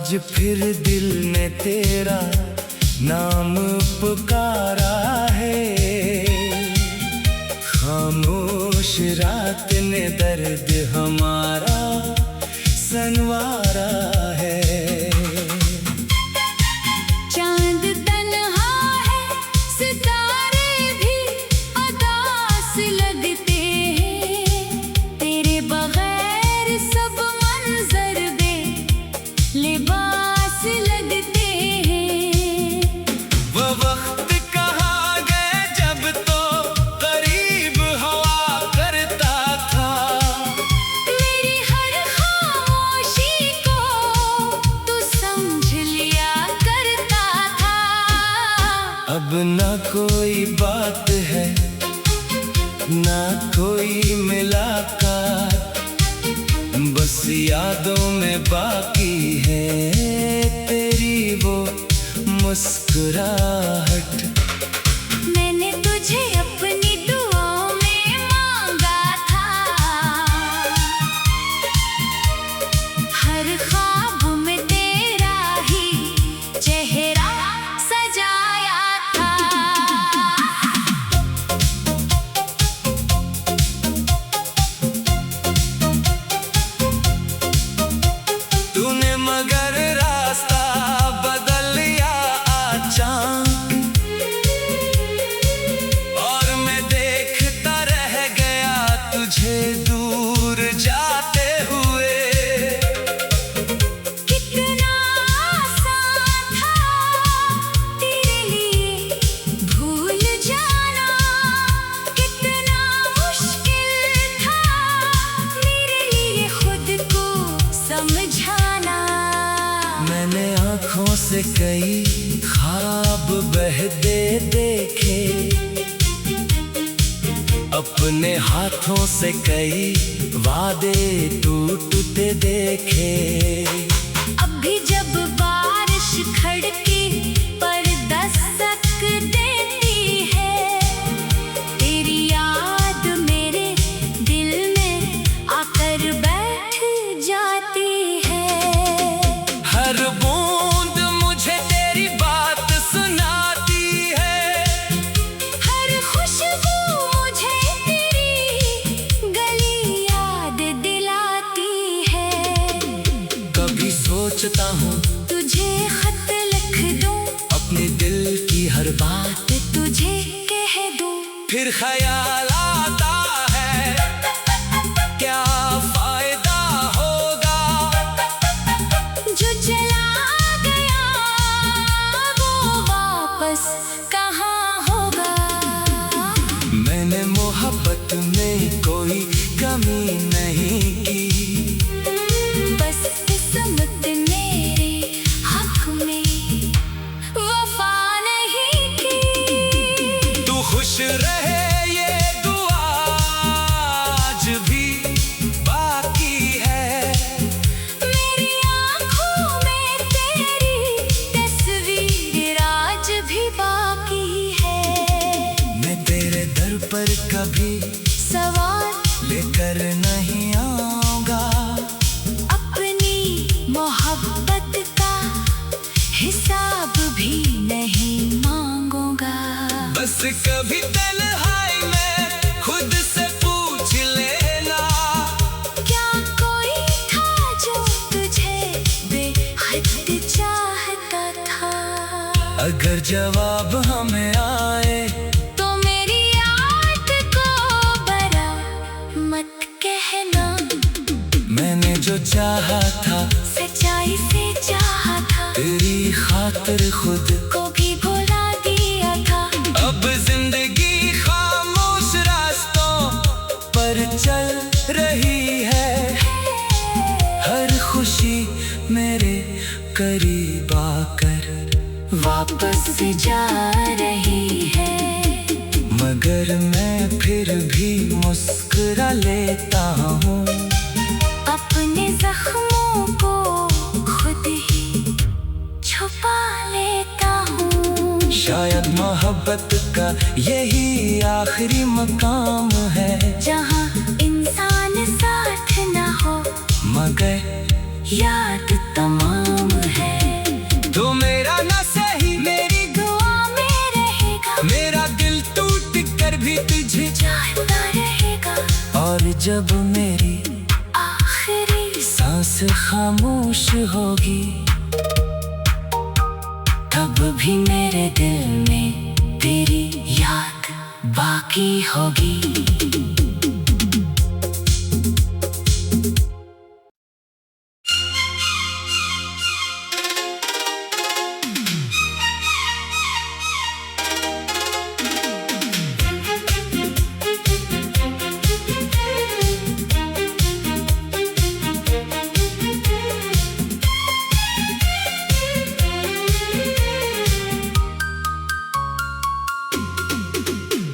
आज फिर दिल ने तेरा नाम पुकारा है। खामोश रात ने दर्द हमारा सनवारा है। चांद तन्हा है, सितारे भी उदास लगते हैं। तेरे बगैर सब मंजर बेलिबास लगते हैं। वो वक्त कहाँ गए जब तो करीब हवा करता था। मेरी हर खामोशी को तू समझ लिया करता था। अब ना कोई बात है, ना कोई मुलाकात, बस यादों में बाकी है तेरी वो मुस्कुराहट। मैंने तुझे अपनी दुआओं में मांगा था। हर ख्वाब में तेरा ही चेहरा सजाया था। तूने मगर रास्ता बदल लिया अचानक, और मैं देखता रह गया तुझे दूर जाते हुए। कितना आसान था तेरे लिए भूल जाना, कितना मुश्किल था मेरे लिए खुद को समझाना। मैंने आँखों से कई ख्वाब बहते देखे, अपने हाथों से कई वादे टूटते देखे। अब भी जब बारिश खड़की पर दस्तक देती है, तेरी याद मेरे दिल में आकर बैठ जाती है। हर बूंद मुझे तेरी बात सुनाती है। हर खुशबू मुझे तेरी गली याद दिलाती है। कभी सोचता हूँ तुझे खत लिख दूं, अपने दिल की हर बात, तुझे कह दूं। फिर ख्याल आता है क्या फायदा होगा। जो चला गया वो वापस कहाँ होगा। मैंने मोहब्बत में कोई कमी नहीं की, बस किस्मत मेरे हक में वफा नहीं की। तू खुश रहे ये दुआ आज भी बाकी है। मेरी आँखों में तेरी तस्वीर आज भी बाकी है। मैं तेरे दर पर कभी सवाल लेकर नहीं आऊंगा, अपनी मोहब्बत का हिसाब भी नहीं मांगूंगा। बस कभी तन्हाई में खुद से पूछ लेना, क्या कोई था जो तुझे बेहद चाहता था। अगर जवाब हमें आए तो मेरी याद को बरा मत कहना। मैंने जो चाहा था सच्चाई से चाहा था, तेरी खातिर खुद को भी भुला दिया था। अब जिंदगी खामोश रास्तों पर चल रही है। हर खुशी मेरे करीब आकर वापस जा रही है, मगर मैं फिर भी मुस्कुरा लेता हूँ। अपने जख्मों को खुद ही छुपा लेता हूँ। शायद मोहब्बत का यही आखिरी मकाम है, जहाँ इंसान साथ न हो मगर याद तमाम है। तुझे चाहता रहेगा। और जब मेरी आखिरी सांस खामोश होगी, तब भी मेरे दिल में तेरी याद बाकी होगी।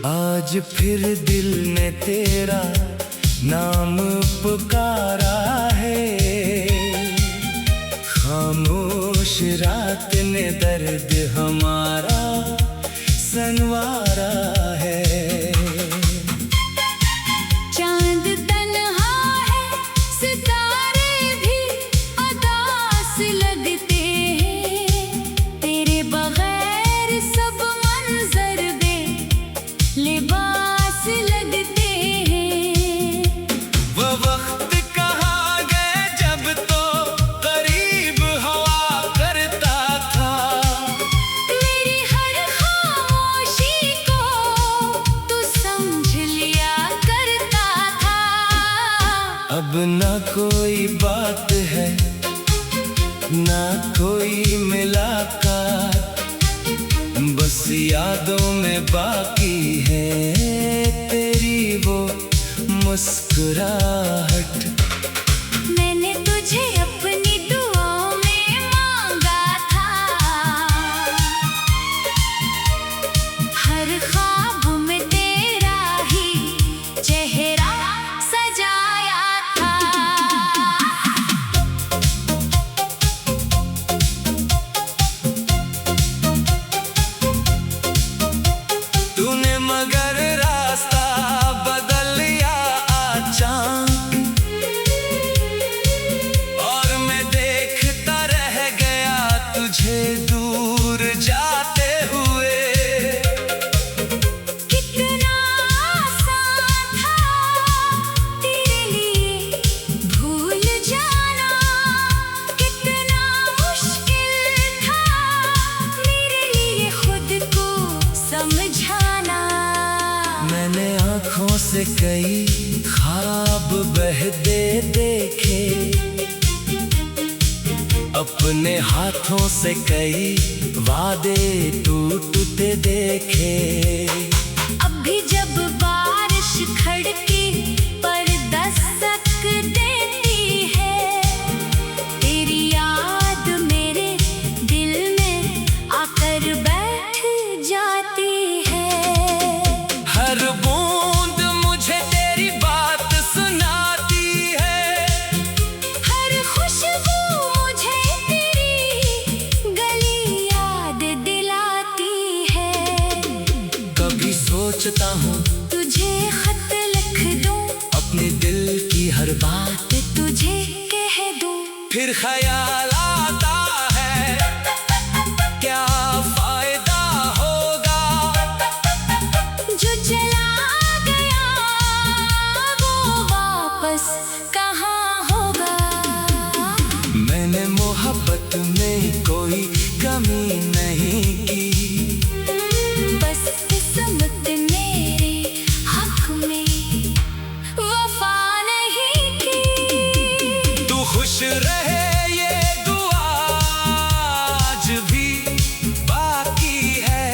आज फिर दिल ने तेरा नाम पुकारा है। खामोश रात ने दर्द हमारा सनवारा है। चांद तन्हा है, सितारे भी उदास लगते हैं। तेरे बगैर सब मंजर बे लिबास लगते हैं। वो वक्त कहाँ गए जब तो करीब हवा करता था। मेरी हर खामोशी को तू समझ लिया करता था। अब ना कोई बात है, ना कोई मुलाकात, बस यादों में बाकी है तेरी वो मुस्कुराहट। मैंने तुझे अपनी दुआओं में मांगा था। हर ख्वाब में तेरा ही चेहरा सजाया था। तूने मगर रास्ता बदल लिया अचानक, और मैं देखता रह गया तुझे दूर जाते हुए। कितना आसान था तेरे लिए भूल जाना, कितना मुश्किल था मेरे लिए खुद को समझाना। मैंने आँखों से कई ख्वाब बहते देखे, अपने हाथों से कई वादे टूटते देखे। अब भी जब बारिश खड़की पर दस्तक देती है, तेरी याद मेरे दिल में आकर बैठ जाती है। हर बूंद मुझे तेरी बात सुनाती है। हर खुशबू मुझे तेरी गली याद दिलाती है। कभी सोचता हूँ तुझे खत लिख दूं, अपने दिल की हर बात, तुझे कह दूं। फिर ख्याल आता है क्या फायदा होगा। जो चला गया वो वापस कहाँ होगा। मैंने मोहब्बत में कोई कमी नहीं की, बस किस्मत मेरे हक में वफा नहीं की। तू खुश रहे ये दुआ आज भी बाकी है।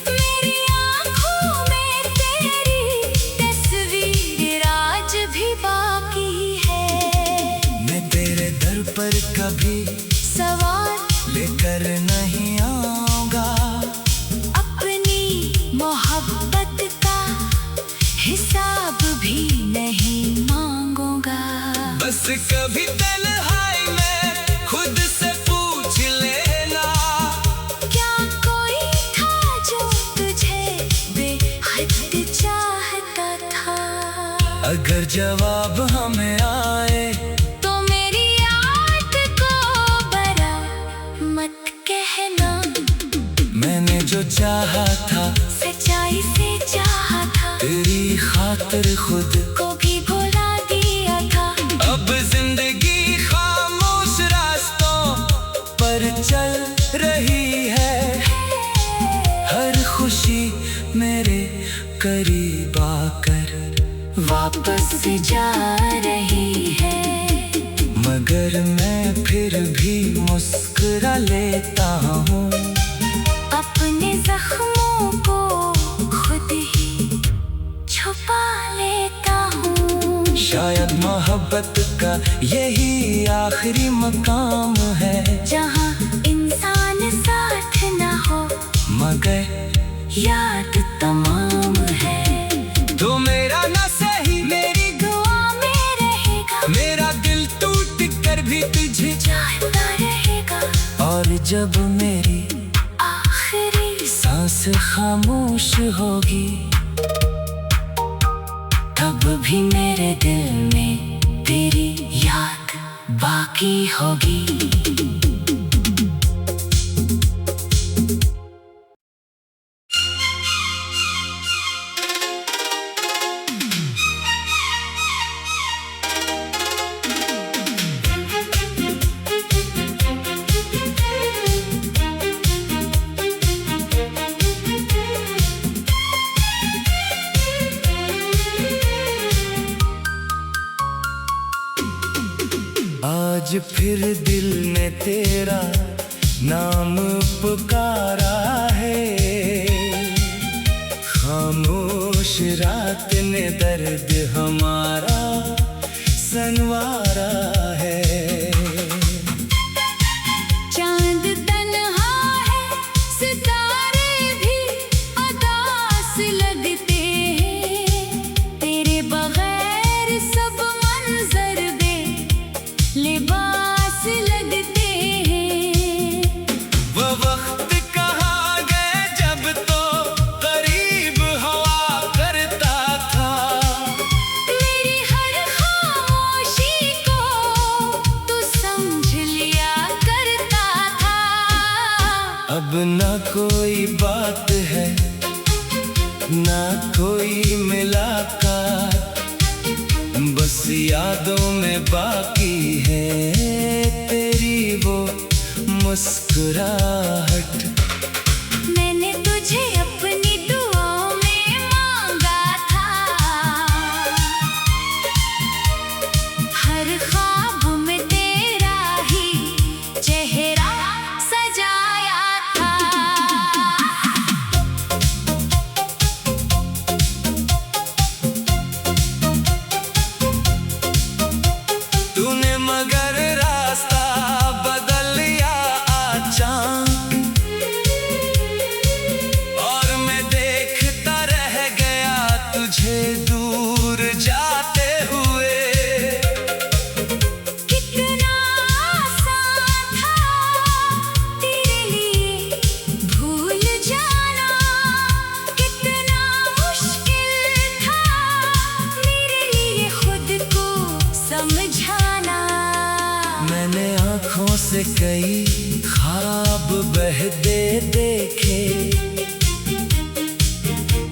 मेरी आँखों में तेरी तस्वीर आज भी बाकी है। मैं तेरे दर पर कभी सवाल लेकर नहीं आऊंगा। अपनी मोहब्बत का हिसाब भी नहीं मांगूंगा। बस कभी तन्हाई में खुद से पूछ लेना, क्या कोई था जो तुझे बेहद चाहता था। अगर जवाब हमें आए तो मेरी याद को बरा मत कहना। मैंने जो चाहा था सच्चाई से चाहा फिर खुद को भी भुला दिया था। अब जिंदगी खामोश रास्तों पर चल रही है। हर खुशी मेरे करीब आकर वापस जा रही है। मगर मैं फिर भी मुस्कुरा लेता हूँ। अपने जख्मों को खुद ही छुपा लेता हूँ। शायद मोहब्बत का यही आखिरी मकाम है, जहाँ इंसान साथ ना हो मगर याद तमाम है। तो मेरा न सही मेरी दुआ में रहेगा, मेरा दिल टूट कर भी तुझे चाहता रहेगा। और जब मेरी आखिरी सांस खामोश होगी, तब भी मेरे दिल में तेरी याद बाकी होगी। आज फिर दिल ने तेरा नाम पुकारा है। खामोश रात ने दर्द हमारा सनवारा है। चांद तन्हा है, सितारे भी उदास लगते हैं। तेरे बगैर सब मंजर लिबास लगते हैं। वो वक्त कहाँ गए जब तो करीब हवा करता था। मेरी हर खामोशी को तू समझ लिया करता था। अब ना कोई बात है, ना कोई मुलाकात, बस यादों में बाकी है तेरी वो मुस्कुराहट। मैंने तुझे अपनी दुआओं में मांगा था। हर ख्वाब में तेरा ही चेहरा सजाया था। तूने मगर रास्ता बदल लिया अचानक, और मैं देखता रह गया तुझे दूर जाते हुए। कितना आसान था तेरे लिए भूल जाना, कितना मुश्किल था मेरे लिए खुद को समझाना। मैंने आँखों से कई ख्वाब बहते देखे,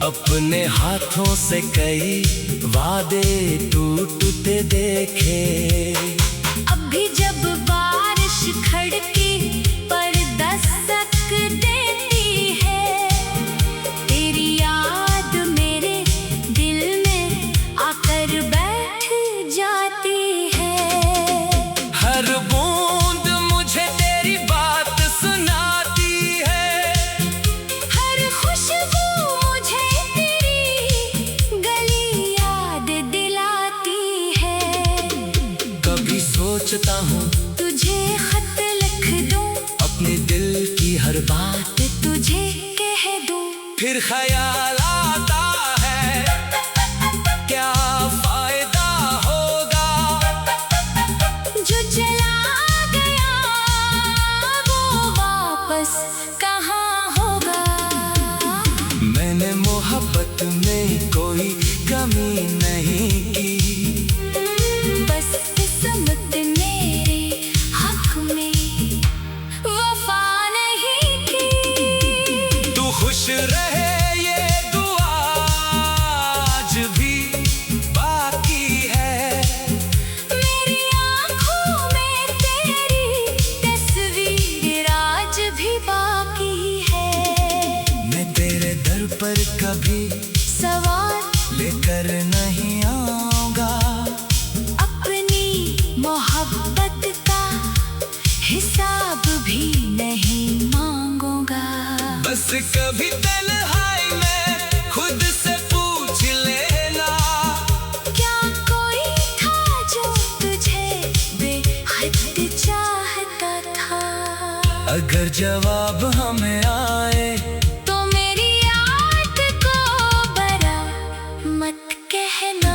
अपने हाथों से कई वादे टूटते देखे। अभी जब बारिश खड़की पर दस्तक देती है, तेरी याद मेरे दिल में आकर बैठ जाती है। हर बूंद मुझे तेरी बात सुनाती है। हर खुशबू मुझे तेरी गली याद दिलाती है। कभी सोचता हूँ तुझे खत लिख दूं, अपने दिल की हर बात, तुझे कह दूं। फिर ख्याल आता है क्या फायदा होगा। जो चला गया वो वापस कहाँ होगा। मैंने मोहब्बत में कोई कमी नहीं की, बस किस्मत मेरे हक में वफा नहीं की। तू खुश रहे ये दुआ आज भी पर कभी सवाल लेकर नहीं आऊंगा। अपनी मोहब्बत का हिसाब भी नहीं मांगूंगा। बस कभी तन्हाई में खुद से पूछ लेना, क्या कोई था जो तुझे बेहद चाहता था? अगर जवाब हमें आए तो मेरी याद को बरा मत कहना।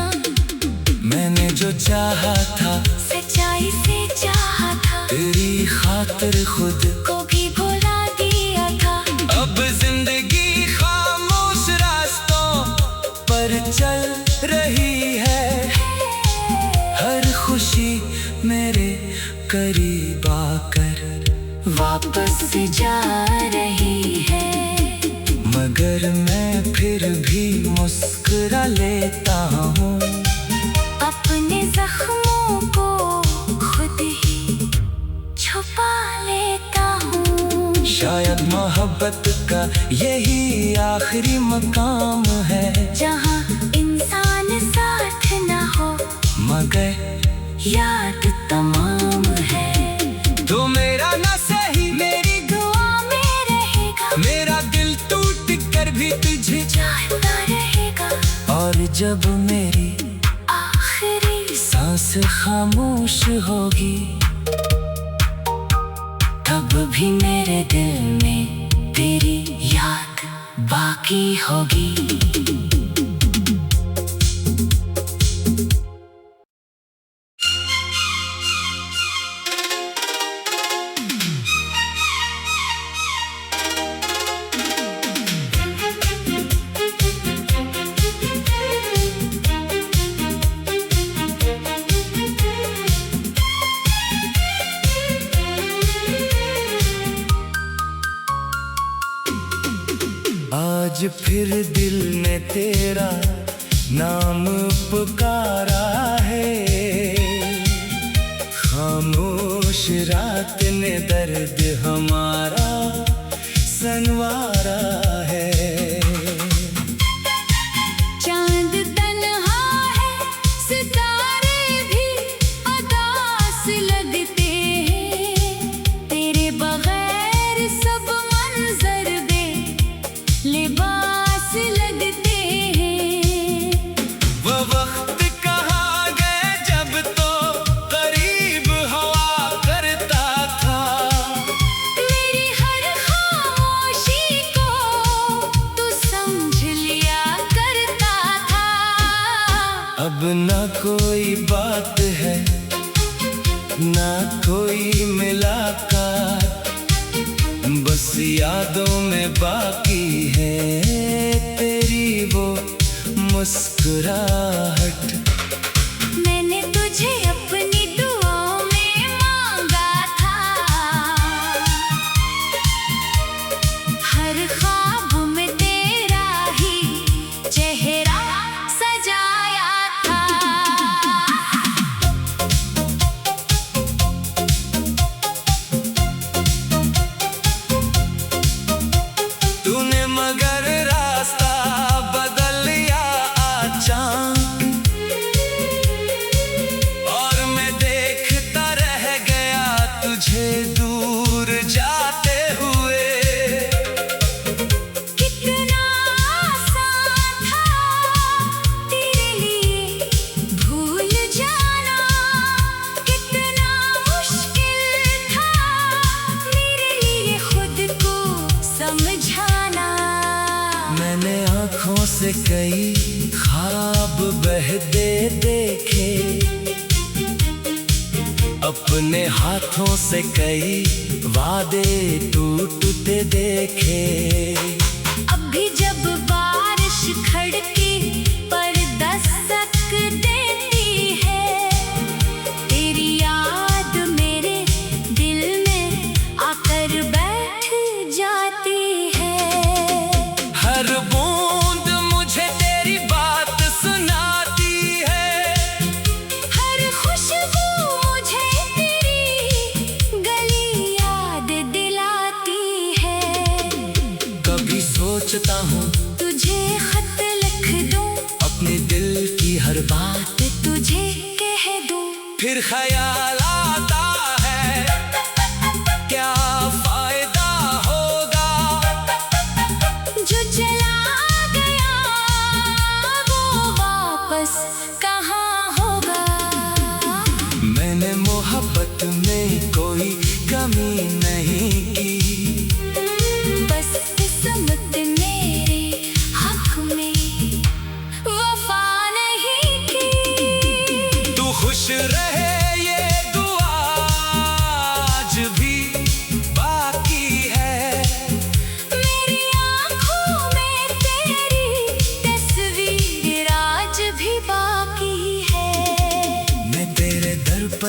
मैंने जो चाहा था सच्चाई से चाहा था, तेरी खातिर खुद को भी भुला दिया था। अब जिंदगी खामोश रास्तों पर चल रही है। हर खुशी मेरे करीब आकर वापस जा रही है। मगर मैं फिर भी मुस्कुरा लेता हूँ। अपने जख्मों को खुद ही छुपा लेता हूँ। शायद मोहब्बत का यही आखिरी मकाम है, जहाँ इंसान साथ न हो मगर याद तमाम है। तो मेरा न सही मेरी दुआ में रहेगा, मेरा दिल टूट कर भी तुझे चाहता रहेगा। और जब मेरी आखिरी सांस खामोश होगी, तब भी मेरे दिल में तेरी याद बाकी होगी। आज फिर दिल ने तेरा नाम पुकारा है। खामोश रात ने दर्द हमारा सनवारा है। चांद तन्हा है, सितारे भी उदास लगते हैं। तेरे बगैर सब मंजर बे लिबास लगते हैं। वो वक्त कहाँ गए जब तो करीब हवा करता था। मेरी हर खामोशी को तू समझ लिया करता था। अब न कोई बात है, ना कोई मुलाकात, बस यादों में बाकी है तेरी वो मुस्कुराहट। मैंने तुझे अपनी दुआओं में मांगा था। हर ख्वाब में तेरा ही चेहरा सजाया था। तूने मगर रास्ता बदल लिया अचानक, और मैं देखता रह गया तुझे दूर जाते हुए। कितना आसान था तेरे लिए भूल जाना, कितना मुश्किल था मेरे लिए खुद को समझाना। मैंने आँखों से कई ख्वाब बहते देखे, अपने हाथों से कई वादे टूटते देखे। अब भी जब बारिश खड़की पर दस्तक देती है, तेरी याद मेरे दिल में आकर बैठ जाती है। हर बूंद मुझे तेरी बात सुनाती है। हर खुशबू मुझे तेरी गली याद दिलाती है। कभी सोचता हूँ तुझे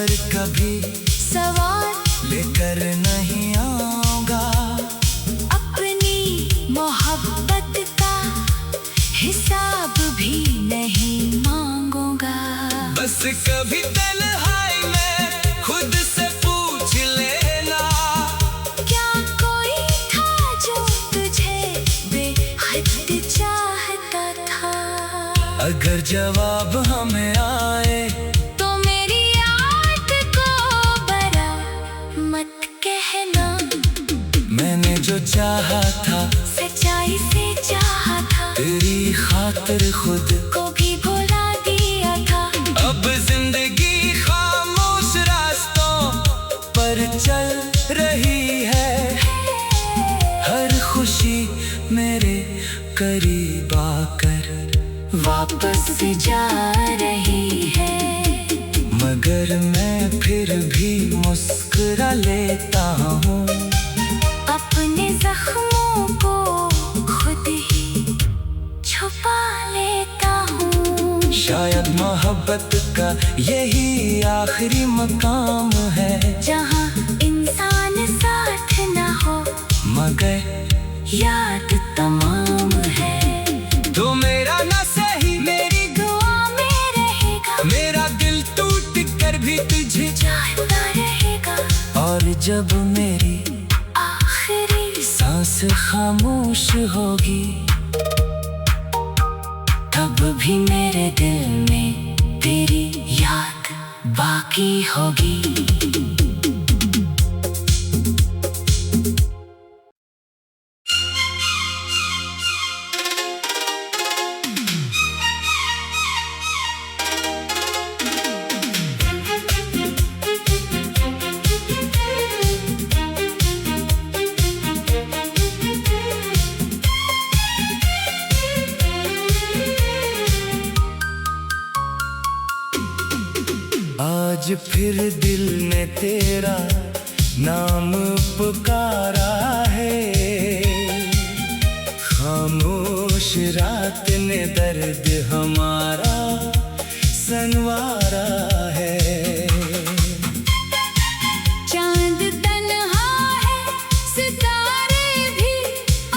पर कभी सवाल लेकर नहीं आऊंगा। अपनी मोहब्बत का हिसाब भी नहीं मांगूंगा। बस कभी तन्हाई में खुद से पूछ लेना, क्या कोई था जो तुझे बेहद चाहता था? अगर जवाब हमें आए तो मेरी याद को बरा मत कहना। मैंने जो चाहा था सच्चाई से चाहा था, तेरी खातिर खुद को भी भुला दिया था। अब जिंदगी खामोश रास्तों पर चल रही है। हर खुशी मेरे करीब आकर वापस जा रही है। मगर मैं फिर भी मुस्कुरा लेता हूँ। अपने जख्मों को खुद ही छुपा लेता हूँ। शायद मोहब्बत का यही आखिरी मकाम है, जहाँ इंसान साथ ना हो मगर याद तमाम है। तो मेरा न सही मेरी दुआ में रहेगा, मेरा दिल टूट कर भी तुझे चाहता रहेगा। और जब मेरी आखिरी सांस खामोश होगी, तब भी मेरे दिल में तेरी याद बाकी होगी। आज फिर दिल ने तेरा नाम पुकारा है। खामोश रात ने दर्द हमारा सनवारा है। चांद तन्हा है, सितारे भी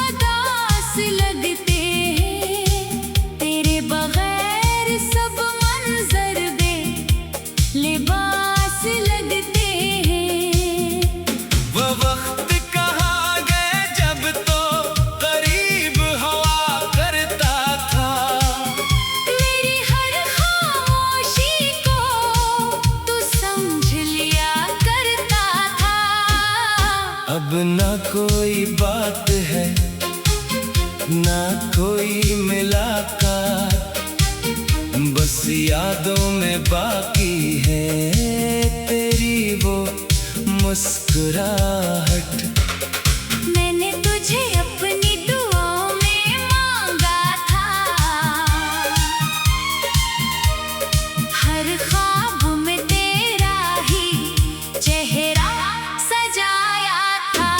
उदास लगते हैं। तेरे बगैर सब मंजर लिबास लगते हैं। वो वक्त कहाँ गए जब तो करीब हवा करता था। मेरी हर खामोशी को तू समझ लिया करता था। अब ना कोई बात है, ना कोई मुलाकात, बस यादों में बाकी है तेरी वो मुस्कुराहट। मैंने तुझे अपनी दुआओं में मांगा था। हर ख्वाब में तेरा ही चेहरा सजाया था।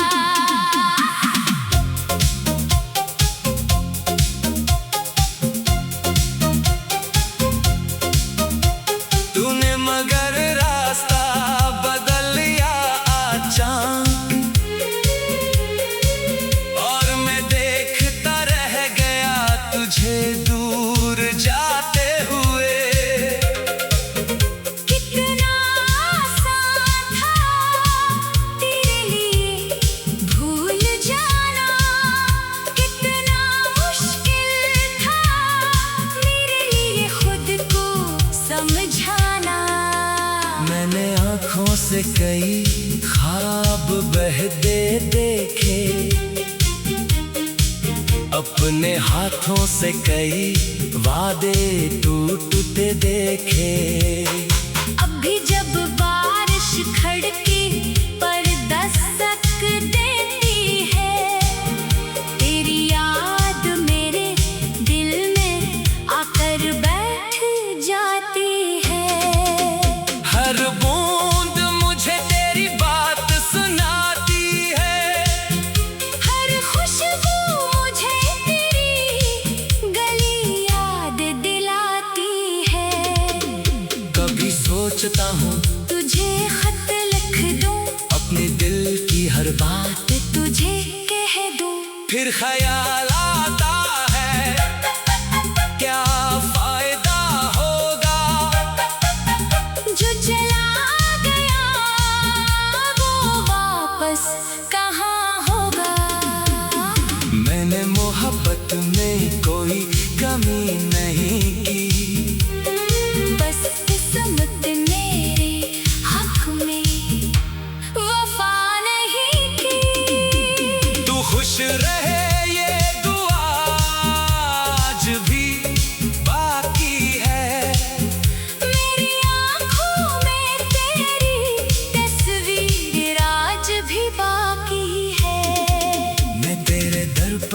तूने मगर रास्ता बदल लिया अचानक, और मैं देखता रह गया तुझे दूर जाते हुए। कितना आसान था तेरे लिए भूल जाना, कितना मुश्किल था मेरे लिए खुद को समझाना। मैंने आँखों से कई ख्वाब बहते देखे, अपने हाथों से कई वादे टूटते देखे। अभी जब बारिश खड़की पर दस्तक देती है, तेरी याद मेरे दिल में आकर बैठ जाती है। हर बूंद मुझे तेरी बात सुनाती है। हर खुशबू मुझे तेरी गली याद दिलाती है। कभी सोचता हूँ तुझे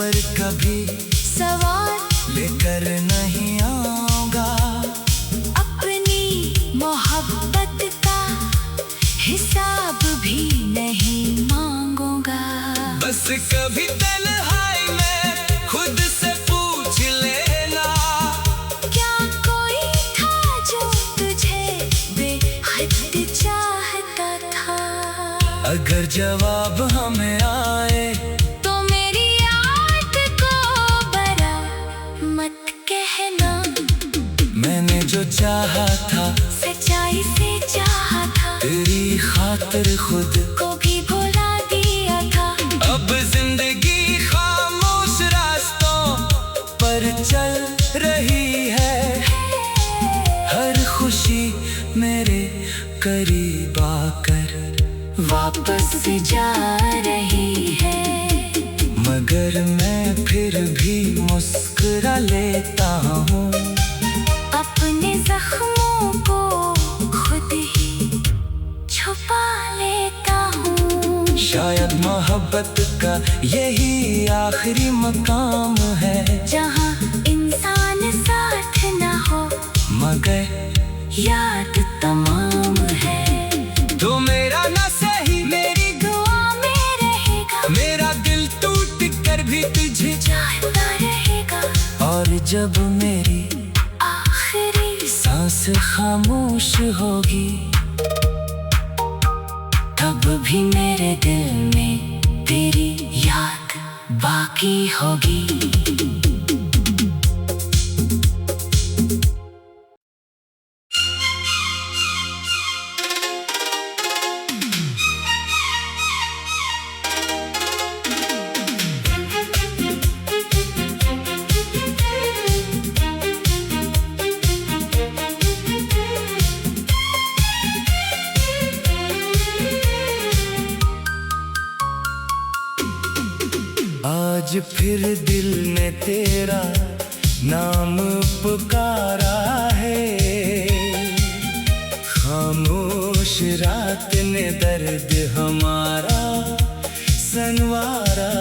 पर कभी सवाल लेकर नहीं आऊंगा। अपनी मोहब्बत का हिसाब भी नहीं मांगूंगा। बस कभी तन्हाई में खुद से पूछ लेना, क्या कोई था जो तुझे बेहद चाहता था? अगर जवाब हमें आए तो मेरी याद को बरा मत कहना। मैंने जो चाहा था सच्चाई से चाहा था, तेरी खातिर खुद को भी भुला दिया था। अब जिंदगी खामोश रास्तों पर चल रही है। हर खुशी मेरे करीब आकर वापस जा रही है। मगर मैं फिर भी मुस्कुरा लेता हूँ। अपने जख्मों को खुद ही छुपा लेता हूँ। शायद मोहब्बत का यही आखिरी मकाम है, जहाँ इंसान साथ न हो मगर याद तमाम है। तो मेरा न सही मेरी दुआ में रहेगा, मेरा दिल टूट कर भी तुझे चाहता रहेगा। और जब मेरी आखिरी सांस खामोश होगी, तब भी मेरे दिल में तेरी याद बाकी होगी। आज फिर दिल ने तेरा नाम पुकारा है। खामोश रात ने दर्द हमारा संवारा